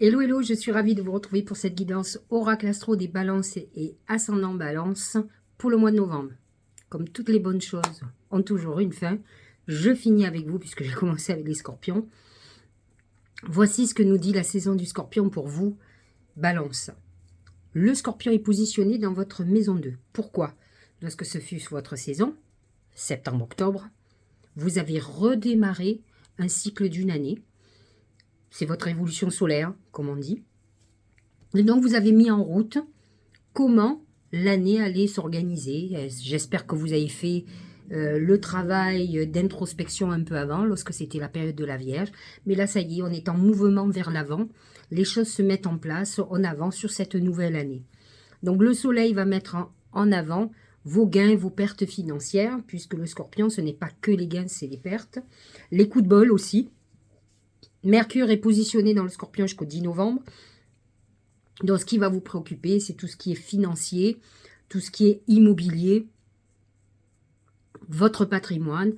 Hello, hello, je suis ravie de vous retrouver pour cette guidance Oracle Astro des balances et ascendant balance pour le mois de novembre. Comme toutes les bonnes choses ont toujours une fin, je finis avec vous puisque j'ai commencé avec les scorpions. Voici ce que nous dit la saison du scorpion pour vous, balance. Le scorpion est positionné dans votre maison 2. Pourquoi? Lorsque ce fut votre saison, septembre-octobre, vous avez redémarré un cycle d'une année. C'est votre évolution solaire, comme on dit. Et donc, vous avez mis en route comment l'année allait s'organiser. J'espère que vous avez fait le travail d'introspection un peu avant, lorsque c'était la période de la Vierge. Mais là, ça y est, on est en mouvement vers l'avant. Les choses se mettent en place, on avance sur cette nouvelle année. Donc, le soleil va mettre en avant vos gains, vos pertes financières, puisque le scorpion, ce n'est pas que les gains, c'est les pertes. Les coups de bol aussi. Mercure est positionné dans le scorpion jusqu'au 10 novembre. Donc, ce qui va vous préoccuper, c'est tout ce qui est financier, tout ce qui est immobilier, votre patrimoine,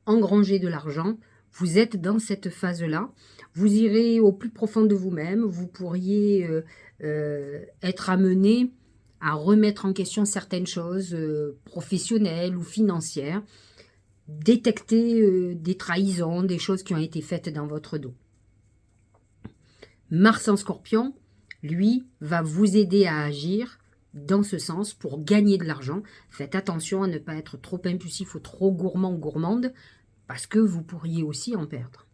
engranger de l'argent. Vous êtes dans cette phase-là. Vous irez au plus profond de vous-même. Vous pourriez être amené à remettre en question certaines choses professionnelles ou financières. Détecter des trahisons, des choses qui ont été faites dans votre dos. Mars en scorpion, lui, va vous aider à agir dans ce sens pour gagner de l'argent. Faites attention à ne pas être trop impulsif ou trop gourmand ou gourmande, parce que vous pourriez aussi en perdre.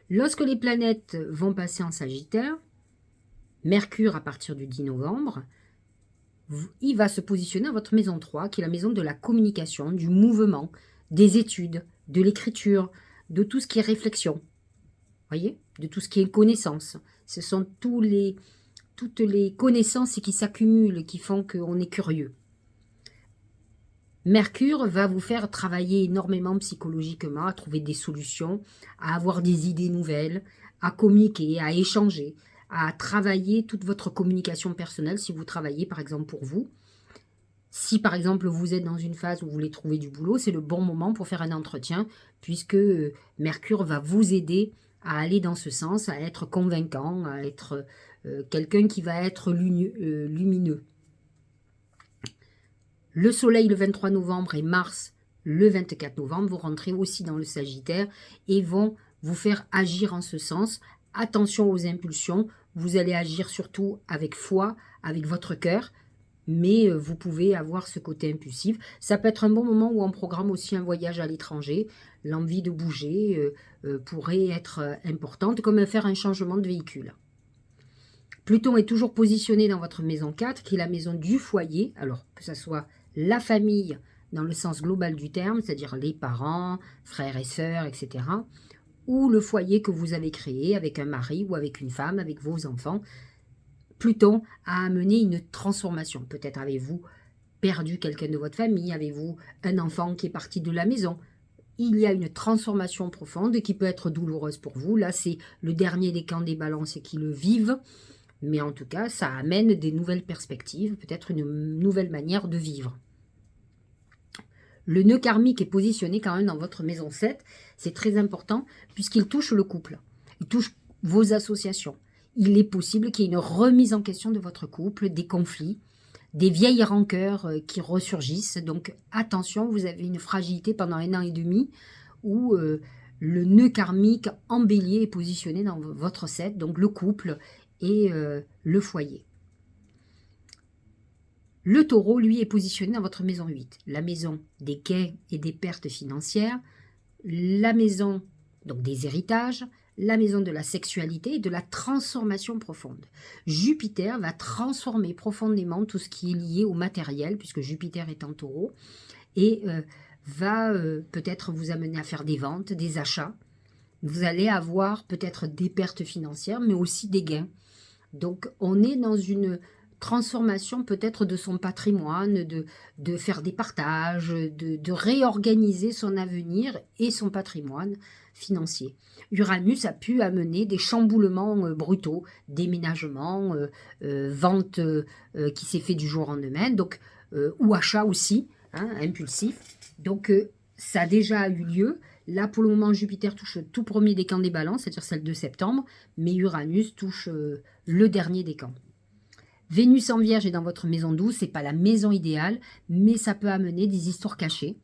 Lorsque les planètes vont passer en Sagittaire, Mercure à partir du 10 novembre, il va se positionner à votre maison 3, qui est la maison de la communication, du mouvement, des études, de l'écriture, de tout ce qui est réflexion. Voyez, de tout ce qui est connaissance. Ce sont toutes les connaissances qui s'accumulent, qui font qu'on est curieux. Mercure va vous faire travailler énormément psychologiquement, à trouver des solutions, à avoir des idées nouvelles, à communiquer, à échanger, à travailler toute votre communication personnelle si vous travaillez par exemple pour vous. Si par exemple vous êtes dans une phase où vous voulez trouver du boulot, c'est le bon moment pour faire un entretien puisque Mercure va vous aider à aller dans ce sens, à être convaincant, à être quelqu'un qui va être lumineux. Le soleil le 23 novembre et Mars le 24 novembre, vous rentrez aussi dans le Sagittaire et vont vous faire agir en ce sens. Attention aux impulsions, vous allez agir surtout avec foi, avec votre cœur, mais vous pouvez avoir ce côté impulsif. Ça peut être un bon moment où on programme aussi un voyage à l'étranger. L'envie de bouger pourrait être importante, comme faire un changement de véhicule. Pluton est toujours positionné dans votre maison 4, qui est la maison du foyer. Alors, que ce soit la famille dans le sens global du terme, c'est-à-dire les parents, frères et sœurs, etc., ou le foyer que vous avez créé avec un mari ou avec une femme, avec vos enfants. Pluton a amené une transformation. Peut-être avez-vous perdu quelqu'un de votre famille, avez-vous un enfant qui est parti de la maison. Il y a une transformation profonde qui peut être douloureuse pour vous. Là, c'est le dernier des camps des balances qui le vivent. Mais en tout cas, ça amène des nouvelles perspectives, peut-être une nouvelle manière de vivre. Le nœud karmique est positionné quand même dans votre maison 7. C'est très important puisqu'il touche le couple. Il touche vos associations. Il est possible qu'il y ait une remise en question de votre couple, des conflits, des vieilles rancœurs qui ressurgissent. Donc attention, vous avez une fragilité pendant 1 an et demi où le nœud karmique en bélier est positionné dans votre 7, donc le couple et le foyer. Le taureau, lui, est positionné dans votre maison 8, la maison des gains et des pertes financières, la maison donc des héritages, la maison de la sexualité et de la transformation profonde. Jupiter va transformer profondément tout ce qui est lié au matériel, puisque Jupiter est en taureau, et va peut-être vous amener à faire des ventes, des achats. Vous allez avoir peut-être des pertes financières, mais aussi des gains. Donc, on est dans une transformation peut-être de son patrimoine, de faire des partages, de réorganiser son avenir et son patrimoine financier. Uranus a pu amener des chamboulements brutaux, déménagements, vente qui s'est fait du jour au lendemain, ou achat aussi, impulsif. Donc, ça a déjà eu lieu. Là, pour le moment, Jupiter touche le tout premier décan des balances, c'est-à-dire celle de septembre, mais Uranus touche le dernier décan. Vénus en Vierge est dans votre maison 12, ce n'est pas la maison idéale, mais ça peut amener des histoires cachées.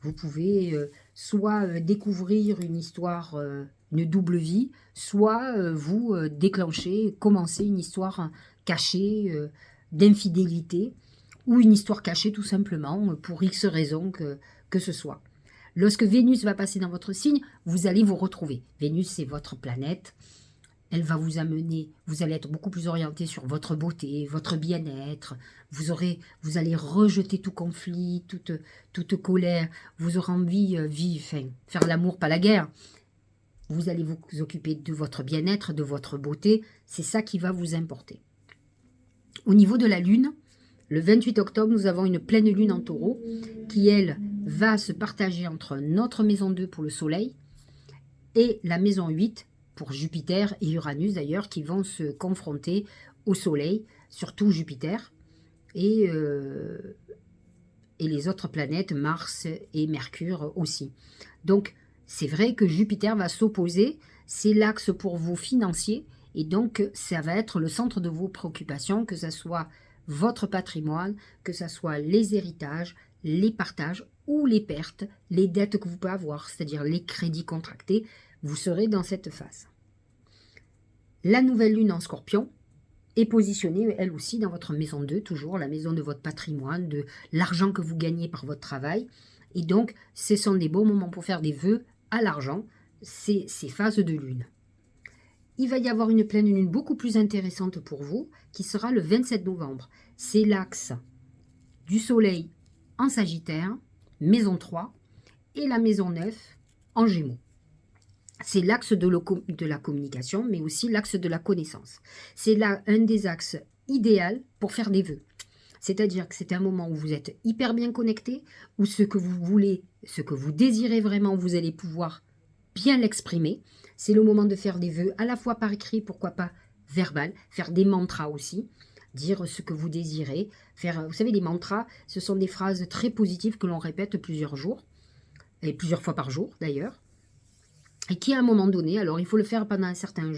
Vous pouvez soit découvrir une histoire, une double vie, soit vous déclencher, commencer une histoire cachée d'infidélité, ou une histoire cachée tout simplement, pour X raisons que ce soit. Lorsque Vénus va passer dans votre signe, vous allez vous retrouver. Vénus, c'est votre planète. Elle va vous amener, vous allez être beaucoup plus orienté sur votre beauté, votre bien-être. Vous allez rejeter tout conflit, toute colère. Vous aurez envie faire l'amour, pas la guerre. Vous allez vous occuper de votre bien-être, de votre beauté. C'est ça qui va vous importer. Au niveau de la Lune, le 28 octobre, nous avons une pleine Lune en Taureau qui, elle, va se partager entre notre maison 2 pour le Soleil et la maison 8 pour Jupiter et Uranus d'ailleurs, qui vont se confronter au Soleil, surtout Jupiter, et les autres planètes, Mars et Mercure aussi. Donc, c'est vrai que Jupiter va s'opposer, c'est l'axe pour vous financier, et donc ça va être le centre de vos préoccupations, que ce soit votre patrimoine, que ce soit les héritages, les partages ou les pertes, les dettes que vous pouvez avoir, c'est-à-dire les crédits contractés. Vous serez dans cette phase. La nouvelle lune en Scorpion est positionnée, elle aussi, dans votre maison 2, toujours la maison de votre patrimoine, de l'argent que vous gagnez par votre travail. Et donc, ce sont des bons moments pour faire des vœux à l'argent, ces phases de lune. Il va y avoir une pleine lune beaucoup plus intéressante pour vous, qui sera le 27 novembre. C'est l'axe du Soleil en Sagittaire, maison 3, et la maison 9 en Gémeaux. C'est l'axe de la communication, mais aussi l'axe de la connaissance. C'est là un des axes idéaux pour faire des vœux. C'est-à-dire que c'est un moment où vous êtes hyper bien connecté, où ce que vous voulez, ce que vous désirez vraiment, vous allez pouvoir bien l'exprimer. C'est le moment de faire des vœux à la fois par écrit, pourquoi pas verbal, faire des mantras aussi, dire ce que vous désirez. Vous savez, les mantras, ce sont des phrases très positives que l'on répète plusieurs jours, et plusieurs fois par jour d'ailleurs. Et qui à un moment donné, alors il faut le faire pendant un certain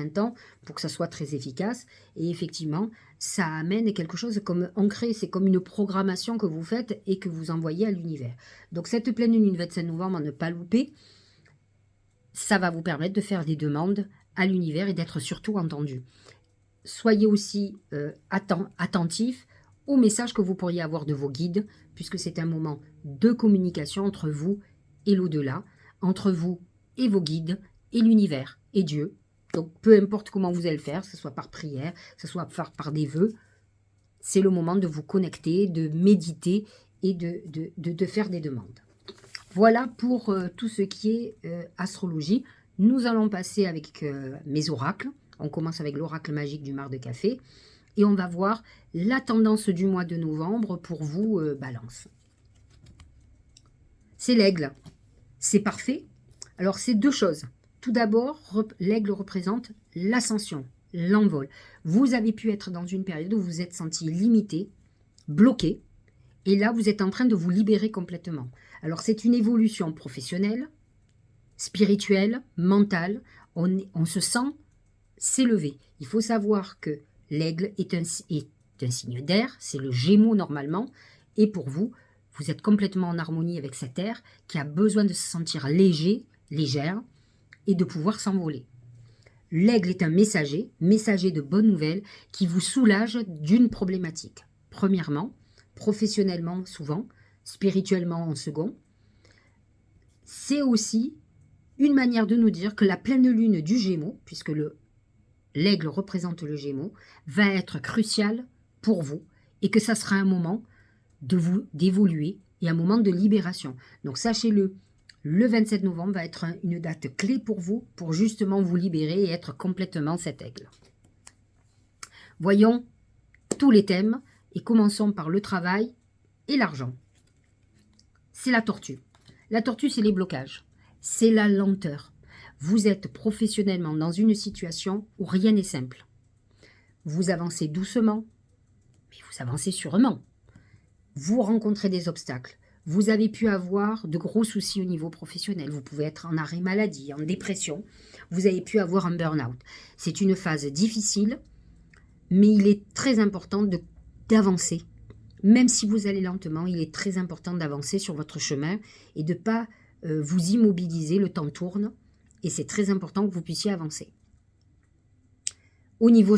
temps pour que ça soit très efficace, et effectivement ça amène quelque chose comme ancré, c'est comme une programmation que vous faites et que vous envoyez à l'univers. Donc cette pleine lune 27 novembre, à ne pas louper, ça va vous permettre de faire des demandes à l'univers et d'être surtout entendu. Soyez aussi attentifs aux messages que vous pourriez avoir de vos guides, puisque c'est un moment de communication entre vous et l'au-delà, entre vous et vos guides, et l'univers, et Dieu. Donc, peu importe comment vous allez le faire, que ce soit par prière, que ce soit par des vœux, c'est le moment de vous connecter, de méditer et de faire des demandes. Voilà pour tout ce qui est astrologie. Nous allons passer avec mes oracles. On commence avec l'oracle magique du mar de café. Et on va voir la tendance du mois de novembre pour vous, Balance. C'est l'aigle. C'est parfait. Alors, c'est deux choses. Tout d'abord, l'aigle représente l'ascension, l'envol. Vous avez pu être dans une période où vous vous êtes senti limité, bloqué, et là, vous êtes en train de vous libérer complètement. Alors, c'est une évolution professionnelle, spirituelle, mentale. On se sent s'élever. Il faut savoir que l'aigle est un signe d'air, c'est le Gémeaux normalement, et pour vous, vous êtes complètement en harmonie avec cet air qui a besoin de se sentir léger, légère, et de pouvoir s'envoler. L'aigle est un messager de bonnes nouvelles, qui vous soulage d'une problématique. Premièrement, professionnellement souvent, spirituellement en second. C'est aussi une manière de nous dire que la pleine lune du Gémeaux, puisque l'aigle représente le Gémeaux, va être cruciale pour vous, et que ça sera un moment d'évoluer et un moment de libération. Donc sachez-le, le 27 novembre va être une date clé pour vous, pour justement vous libérer et être complètement cet aigle. Voyons tous les thèmes et commençons par le travail et l'argent. C'est la tortue. La tortue, c'est les blocages, c'est la lenteur. Vous êtes professionnellement dans une situation où rien n'est simple. Vous avancez doucement, mais vous avancez sûrement. Vous rencontrez des obstacles. Vous avez pu avoir de gros soucis au niveau professionnel. Vous pouvez être en arrêt maladie, en dépression. Vous avez pu avoir un burn-out. C'est une phase difficile, mais il est très important d'avancer. Même si vous allez lentement, il est très important d'avancer sur votre chemin et de ne pas vous immobiliser. Le temps tourne et c'est très important que vous puissiez avancer. Au niveau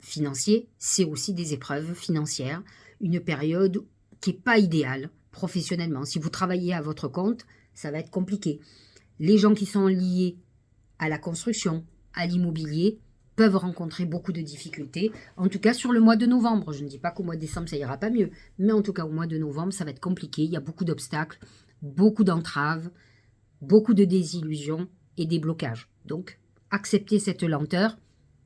financier, c'est aussi des épreuves financières, une période qui n'est pas idéale professionnellement. Si vous travaillez à votre compte, ça va être compliqué. Les gens qui sont liés à la construction, à l'immobilier, peuvent rencontrer beaucoup de difficultés. En tout cas, sur le mois de novembre. Je ne dis pas qu'au mois de décembre, ça ira pas mieux. Mais en tout cas, au mois de novembre, ça va être compliqué. Il y a beaucoup d'obstacles, beaucoup d'entraves, beaucoup de désillusions et des blocages. Donc, acceptez cette lenteur.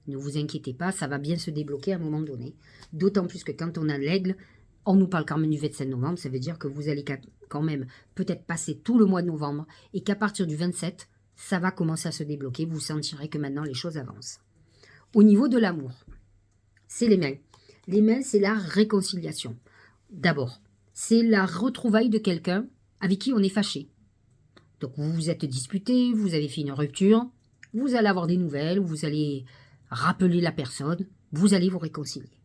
Ne vous inquiétez pas, ça va bien se débloquer à un moment donné. D'autant plus que quand on a l'aigle, on nous parle quand même du 27 novembre. Ça veut dire que vous allez quand même peut-être passer tout le mois de novembre et qu'à partir du 27, ça va commencer à se débloquer. Vous sentirez que maintenant, les choses avancent. Au niveau de l'amour, c'est les mains. Les mains, c'est la réconciliation. D'abord, c'est la retrouvaille de quelqu'un avec qui on est fâché. Donc, vous vous êtes disputé, vous avez fait une rupture, vous allez avoir des nouvelles, vous allez rappeler la personne, vous allez vous réconcilier.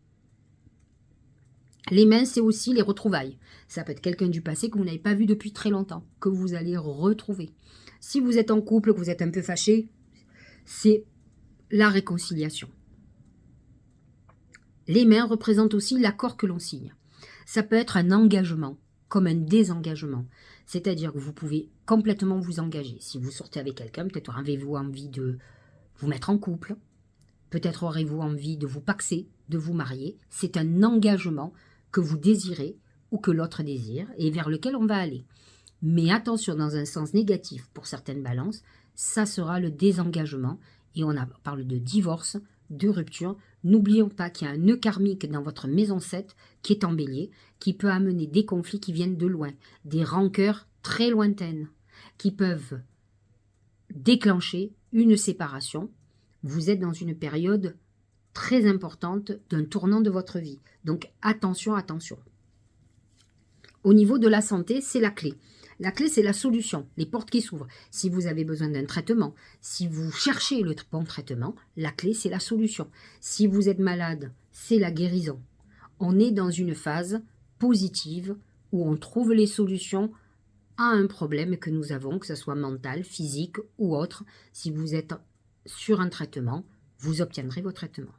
Les mains, c'est aussi les retrouvailles. Ça peut être quelqu'un du passé que vous n'avez pas vu depuis très longtemps, que vous allez retrouver. Si vous êtes en couple, que vous êtes un peu fâché, c'est la réconciliation. Les mains représentent aussi l'accord que l'on signe. Ça peut être un engagement, comme un désengagement. C'est-à-dire que vous pouvez complètement vous engager. Si vous sortez avec quelqu'un, peut-être avez-vous envie de vous mettre en couple, peut-être aurez-vous envie de vous paxer, de vous marier. C'est un engagement que vous désirez ou que l'autre désire et vers lequel on va aller. Mais attention, dans un sens négatif pour certaines balances, ça sera le désengagement. Et on parle de divorce, de rupture. N'oublions pas qu'il y a un nœud karmique dans votre maison 7 qui est en bélier, qui peut amener des conflits qui viennent de loin, des rancœurs très lointaines, qui peuvent déclencher une séparation. Vous êtes dans une période très importante d'un tournant de votre vie. Donc attention, attention. Au niveau de la santé, c'est la clé. La clé, c'est la solution, les portes qui s'ouvrent. Si vous avez besoin d'un traitement, si vous cherchez le bon traitement, la clé, c'est la solution. Si vous êtes malade, c'est la guérison. On est dans une phase positive où on trouve les solutions à un problème que nous avons, que ce soit mental, physique ou autre. Si vous êtes sur un traitement, vous obtiendrez vos traitements.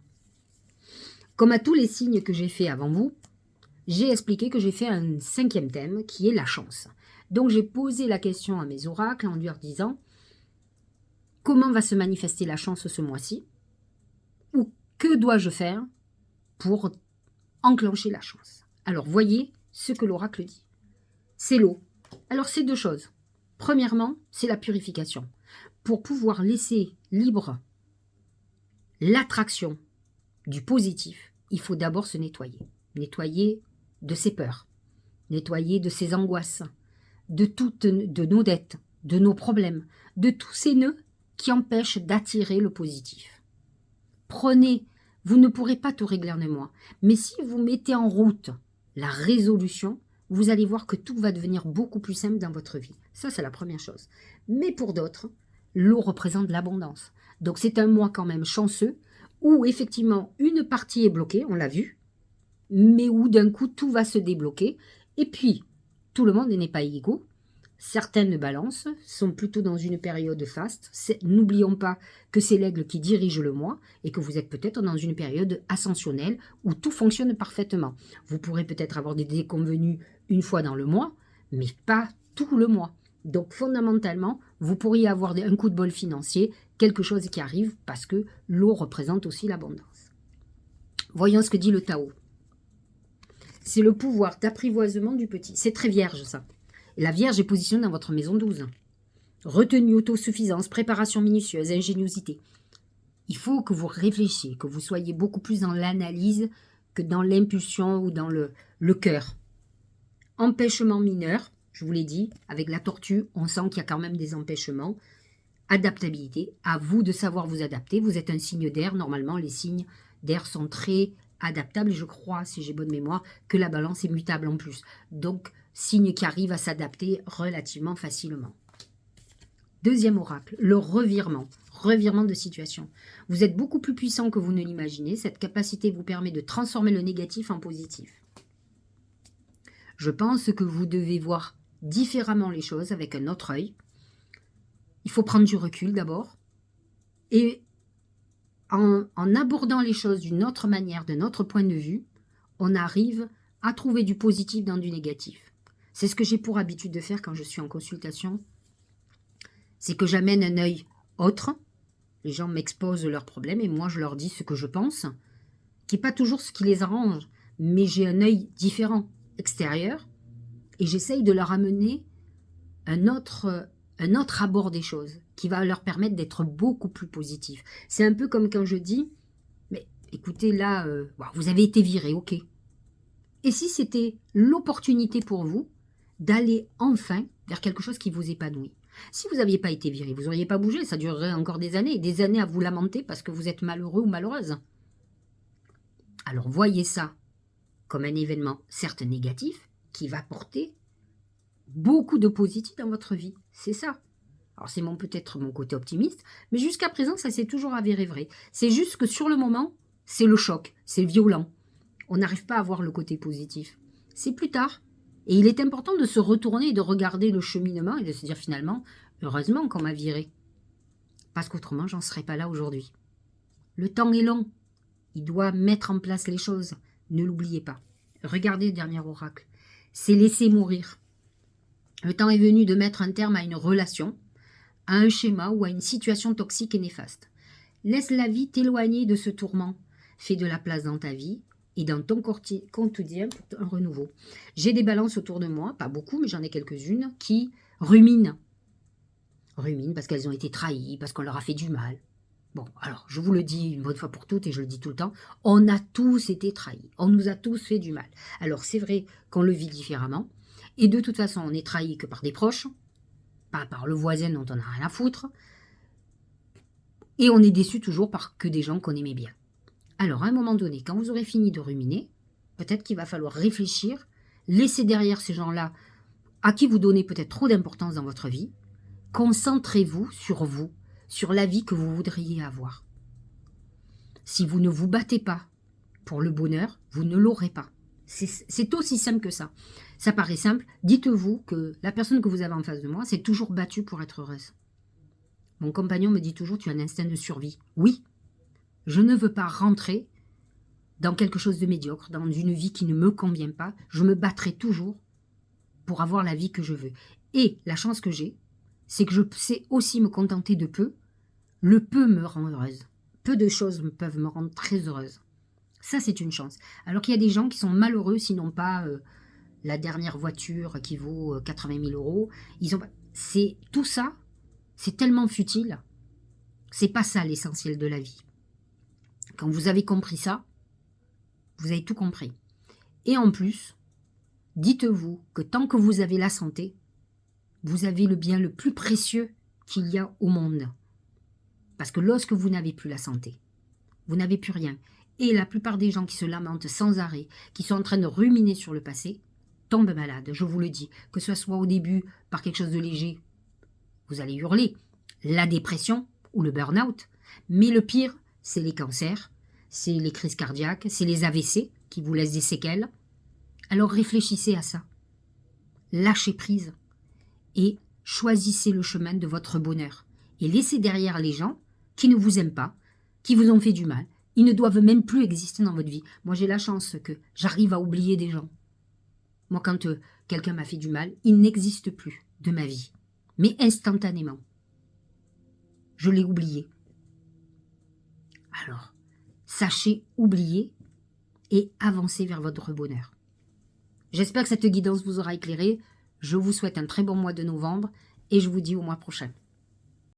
Comme à tous les signes que j'ai fait avant vous, j'ai expliqué que j'ai fait un 5e thème qui est la chance. Donc j'ai posé la question à mes oracles en leur disant comment va se manifester la chance ce mois-ci ou que dois-je faire pour enclencher la chance. Alors voyez ce que l'oracle dit. C'est l'eau. Alors c'est 2 choses. Premièrement, c'est la purification. Pour pouvoir laisser libre l'attraction du positif, il faut d'abord se nettoyer. Nettoyer de ses peurs, nettoyer de ses angoisses, de nos dettes, de nos problèmes, de tous ces nœuds qui empêchent d'attirer le positif. Prenez, vous ne pourrez pas tout régler en un mois, mais si vous mettez en route la résolution, vous allez voir que tout va devenir beaucoup plus simple dans votre vie. Ça, c'est la première chose. Mais pour d'autres, l'eau représente l'abondance. Donc c'est un mois quand même chanceux, où effectivement une partie est bloquée, on l'a vu, mais où d'un coup tout va se débloquer. Et puis, tout le monde n'est pas égaux. Certaines balances sont plutôt dans une période faste. N'oublions pas que c'est l'aigle qui dirige le mois et que vous êtes peut-être dans une période ascensionnelle où tout fonctionne parfaitement. Vous pourrez peut-être avoir des déconvenus une fois dans le mois, mais pas tout le mois. Donc fondamentalement, vous pourriez avoir un coup de bol financier, quelque chose qui arrive parce que l'eau représente aussi l'abondance. Voyons ce que dit le Tao. C'est le pouvoir d'apprivoisement du petit. C'est très vierge ça. Et la Vierge est positionnée dans votre maison 12. Retenue, autosuffisance, préparation minutieuse, ingéniosité. Il faut que vous réfléchissiez, que vous soyez beaucoup plus dans l'analyse que dans l'impulsion ou dans le cœur. Empêchement mineur, je vous l'ai dit, avec la tortue, on sent qu'il y a quand même des empêchements. Adaptabilité, à vous de savoir vous adapter. Vous êtes un signe d'air, normalement les signes d'air sont très adaptables. Et je crois, si j'ai bonne mémoire, que la balance est mutable en plus. Donc, signe qui arrive à s'adapter relativement facilement. Deuxième oracle, le revirement. Revirement de situation. Vous êtes beaucoup plus puissant que vous ne l'imaginez. Cette capacité vous permet de transformer le négatif en positif. Je pense que vous devez voir différemment les choses avec un autre œil. Il faut prendre du recul d'abord. Et en abordant les choses d'une autre manière, d'un autre point de vue, on arrive à trouver du positif dans du négatif. C'est ce que j'ai pour habitude de faire quand je suis en consultation. C'est que j'amène un œil autre. Les gens m'exposent leurs problèmes et moi je leur dis ce que je pense, qui n'est pas toujours ce qui les arrange, mais j'ai un œil différent, extérieur, et j'essaye de leur amener un autre abord des choses, qui va leur permettre d'être beaucoup plus positifs. C'est un peu comme quand je dis, mais écoutez là, vous avez été viré, ok. Et si c'était l'opportunité pour vous d'aller enfin vers quelque chose qui vous épanouit? Si vous n'aviez pas été viré, vous n'auriez pas bougé, ça durerait encore des années à vous lamenter parce que vous êtes malheureux ou malheureuse. Alors voyez ça comme un événement certes négatif qui va porter beaucoup de positif dans votre vie. C'est ça. Alors c'est peut-être mon côté optimiste, mais jusqu'à présent ça s'est toujours avéré vrai. C'est juste que sur le moment, c'est le choc, c'est violent. On n'arrive pas à voir le côté positif. C'est plus tard. Et il est important de se retourner et de regarder le cheminement et de se dire finalement, heureusement qu'on m'a viré. Parce qu'autrement, j'en serais pas là aujourd'hui. Le temps est long. Il doit mettre en place les choses. Ne l'oubliez pas. Regardez le dernier oracle. C'est laisser mourir. Le temps est venu de mettre un terme à une relation, à un schéma ou à une situation toxique et néfaste. Laisse la vie t'éloigner de ce tourment. Fais de la place dans ta vie et dans ton quotidien pour un renouveau. J'ai des balances autour de moi, pas beaucoup, mais j'en ai quelques-unes, qui ruminent. Ruminent parce qu'elles ont été trahies, parce qu'on leur a fait du mal. Bon, alors, je vous le dis une bonne fois pour toutes, et je le dis tout le temps, on a tous été trahis, on nous a tous fait du mal. Alors, c'est vrai qu'on le vit différemment, et de toute façon, on n'est trahi que par des proches, pas par le voisin dont on n'a rien à foutre, et on est déçu toujours par que des gens qu'on aimait bien. Alors, à un moment donné, quand vous aurez fini de ruminer, peut-être qu'il va falloir réfléchir, laisser derrière ces gens-là à qui vous donnez peut-être trop d'importance dans votre vie. Concentrez-vous, sur la vie que vous voudriez avoir. Si vous ne vous battez pas pour le bonheur, vous ne l'aurez pas. C'est aussi simple que ça. Ça paraît simple. Dites-vous que la personne que vous avez en face de moi s'est toujours battue pour être heureuse. Mon compagnon me dit toujours, tu as un instinct de survie. Oui. Je ne veux pas rentrer dans quelque chose de médiocre, dans une vie qui ne me convient pas. Je me battrai toujours pour avoir la vie que je veux. Et la chance que j'ai, c'est que je sais aussi me contenter de peu. Le peu me rend heureuse. Peu de choses peuvent me rendre très heureuse. Ça, c'est une chance. Alors qu'il y a des gens qui sont malheureux s'ils n'ont pas la dernière voiture qui vaut 80 000 euros. Tout ça, c'est tellement futile. C'est pas ça l'essentiel de la vie. Quand vous avez compris ça, vous avez tout compris. Et en plus, dites-vous que tant que vous avez la santé, vous avez le bien le plus précieux qu'il y a au monde. Parce que lorsque vous n'avez plus la santé, vous n'avez plus rien. Et la plupart des gens qui se lamentent sans arrêt, qui sont en train de ruminer sur le passé, tombent malades, je vous le dis. Que ce soit au début par quelque chose de léger, vous allez hurler, la dépression ou le burn-out. Mais le pire, c'est les cancers, c'est les crises cardiaques, c'est les AVC qui vous laissent des séquelles. Alors réfléchissez à ça. Lâchez prise et choisissez le chemin de votre bonheur. Et laissez derrière les gens qui ne vous aiment pas, qui vous ont fait du mal. Ils ne doivent même plus exister dans votre vie. Moi, j'ai la chance que j'arrive à oublier des gens. Moi, quand quelqu'un m'a fait du mal, il n'existe plus de ma vie. Mais instantanément. Je l'ai oublié. Alors, sachez oublier et avancer vers votre bonheur. J'espère que cette guidance vous aura éclairé. Je vous souhaite un très bon mois de novembre et je vous dis au mois prochain.